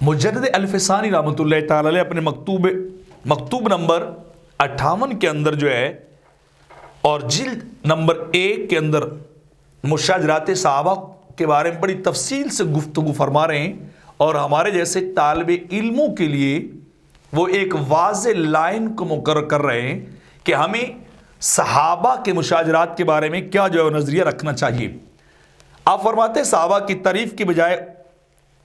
مجدد الفسانی رحمۃ اللہ تعالی علیہ اپنے مکتوب نمبر 58 کے اندر جو ہے اور جلد نمبر 1 کے اندر مشاجرات صحابہ کے بارے میں بڑی تفصیل سے گفتگو فرما رہے ہیں، اور ہمارے جیسے طالب علموں کے لیے وہ ایک واضح لائن کو مقرر کر رہے ہیں کہ ہمیں صحابہ کے مشاجرات کے بارے میں کیا جو ہے نظریہ رکھنا چاہیے۔ آپ فرماتے ہیں صحابہ کی تعریف کی بجائے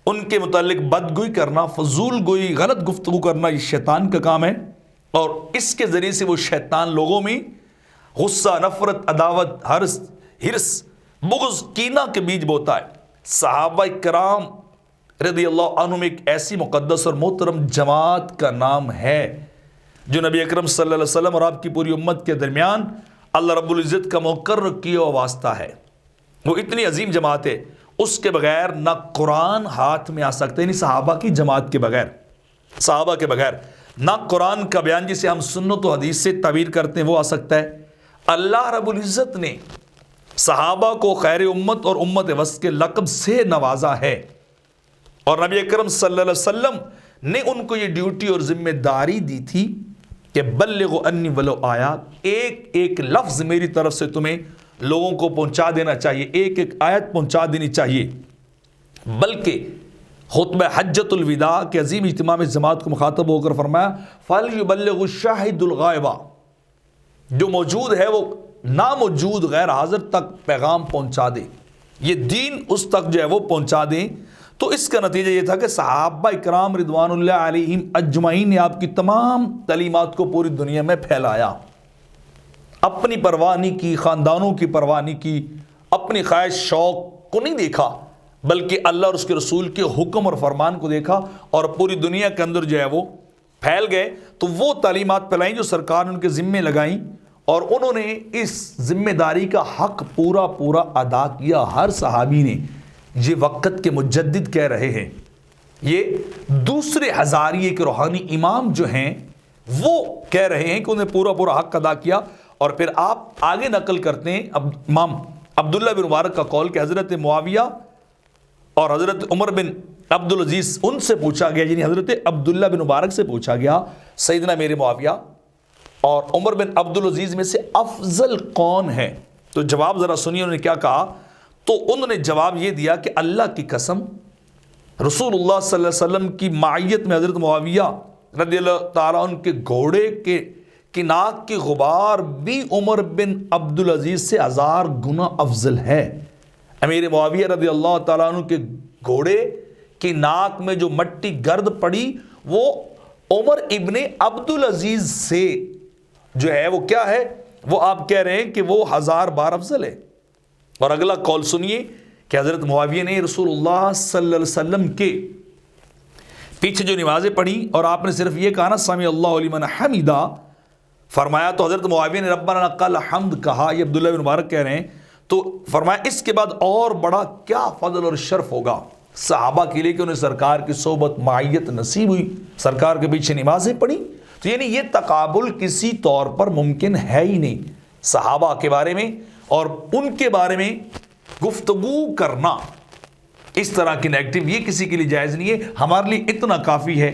ان کے متعلق بدگوئی کرنا، فضول گوئی، غلط گفتگو کرنا یہ شیطان کا کام ہے، اور اس کے ذریعے سے وہ شیطان لوگوں میں غصہ، نفرت، عداوت، ہرس، بغض، کینہ کے بیج بوتا ہے۔ صحابہ کرام رضی اللہ عنہم ایک ایسی مقدس اور محترم جماعت کا نام ہے جو نبی اکرم صلی اللہ علیہ وسلم اور آپ کی پوری امت کے درمیان اللہ رب العزت کا مقرر کیا ہوا واسطہ ہے۔ وہ اتنی عظیم جماعت ہے، اس کے بغیر نہ قرآن ہاتھ میں آ سکتے، یعنی صحابہ کی جماعت کے بغیر، صحابہ کے بغیر نہ قرآن کا بیان جسے ہم سنت و حدیث سے تعبیر کرتے ہیں وہ آ سکتا ہے۔ اللہ رب العزت نے صحابہ کو خیر امت اور امت وسط کے لقب سے نوازا ہے، اور نبی اکرم صلی اللہ علیہ وسلم نے ان کو یہ ڈیوٹی اور ذمہ داری دی تھی کہ بلغوا انی ولو آیات، ایک ایک لفظ میری طرف سے تمہیں لوگوں کو پہنچا دینا چاہیے، ایک ایک آیت پہنچا دینی چاہیے۔ بلکہ خطبہ حجۃ الوداع کے عظیم اجتماع میں جماعت کو مخاطب ہو کر فرمایا فَلْيُبَلِّغُ الشَّاهِدُ الْغَائِبَ، جو موجود ہے وہ ناموجود غیر حاضر تک پیغام پہنچا دے، یہ دین اس تک جو ہے وہ پہنچا دیں۔ تو اس کا نتیجہ یہ تھا کہ صحابہ اکرام رضوان اللہ علیہم اجمعین نے آپ کی تمام تعلیمات کو پوری دنیا میں پھیلایا، اپنی پرواہ نہیں کی، خاندانوں کی پرواہ نہیں کی، اپنی خواہش شوق کو نہیں دیکھا، بلکہ اللہ اور اس کے رسول کے حکم اور فرمان کو دیکھا، اور پوری دنیا کے اندر جو ہے وہ پھیل گئے۔ تو وہ تعلیمات پھیلائیں جو سرکار نے ان کے ذمے لگائیں، اور انہوں نے اس ذمہ داری کا حق پورا ادا کیا۔ ہر صحابی نے، یہ وقت کے مجدد کہہ رہے ہیں، یہ دوسرے ہزاریے کے روحانی امام جو ہیں وہ کہہ رہے ہیں کہ انہیں پورا حق ادا کیا۔ اور پھر آپ آگے نقل کرتے ہیں امام عبداللہ بن مبارک کا قول کہ حضرت معاویہ اور حضرت عمر بن عبدالعزیز ان سے پوچھا گیا، یعنی حضرت عبداللہ بن مبارک سے پوچھا گیا سیدنا میرے معاویہ اور عمر بن عبدالعزیز میں سے افضل کون ہے؟ تو جواب ذرا سنیے انہوں نے کیا کہا۔ تو انہوں نے جواب یہ دیا کہ اللہ کی قسم، رسول اللہ صلی اللہ علیہ وسلم کی معیت میں حضرت معاویہ رضی اللہ تعالیٰ عنہ کے گھوڑے کی ناک کی غبار بھی عمر بن عبدالعزیز سے 1000 گنا افضل ہے۔ امیر معاویہ رضی اللہ تعالیٰ عنہ کے گھوڑے کی ناک میں جو مٹی گرد پڑی وہ عمر ابن عبدالعزیز سے جو ہے وہ کیا ہے، وہ آپ کہہ رہے ہیں کہ وہ 1000 بار افضل ہے۔ اور اگلا قول سنیے کہ حضرت معاویہ نے رسول اللہ صلی اللہ علیہ وسلم کے پیچھے جو نمازیں پڑھی اور آپ نے صرف یہ کہا نا سمی اللہ لمن حمیدہ فرمایا، تو حضرت معاویہ نے ربنا لکل حمد کہا، یہ عبداللہ بن مبارک کہہ رہے ہیں۔ تو فرمایا اس کے بعد اور بڑا کیا فضل اور شرف ہوگا صحابہ کے لیے کہ انہیں سرکار کی صحبت معیت نصیب ہوئی، سرکار کے پیچھے نمازیں پڑھی۔ تو یعنی یہ تقابل کسی طور پر ممکن ہے ہی نہیں۔ صحابہ کے بارے میں اور ان کے بارے میں گفتگو کرنا اس طرح کی نیگیٹو یہ کسی کے لیے جائز نہیں ہے۔ ہمارے لیے اتنا کافی ہے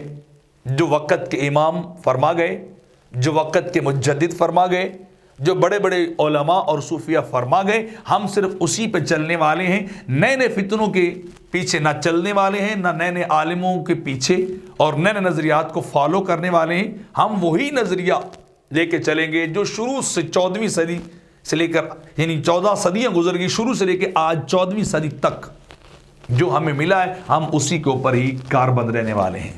جو وقت کے امام فرما گئے، جو وقت کے مجدد فرما گئے، جو بڑے بڑے علماء اور صوفیہ فرما گئے، ہم صرف اسی پہ چلنے والے ہیں، نئے فتنوں کے پیچھے نہ چلنے والے ہیں، نہ نئے عالموں کے پیچھے اور نئے نظریات کو فالو کرنے والے ہیں۔ ہم وہی نظریہ لے کے چلیں گے جو شروع سے 14ویں صدی سے لے کر، یعنی 14 صدیاں گزر گئی، شروع سے لے کے آج 14ویں صدی تک جو ہمیں ملا ہے، ہم اسی کے اوپر ہی کاربند رہنے والے ہیں۔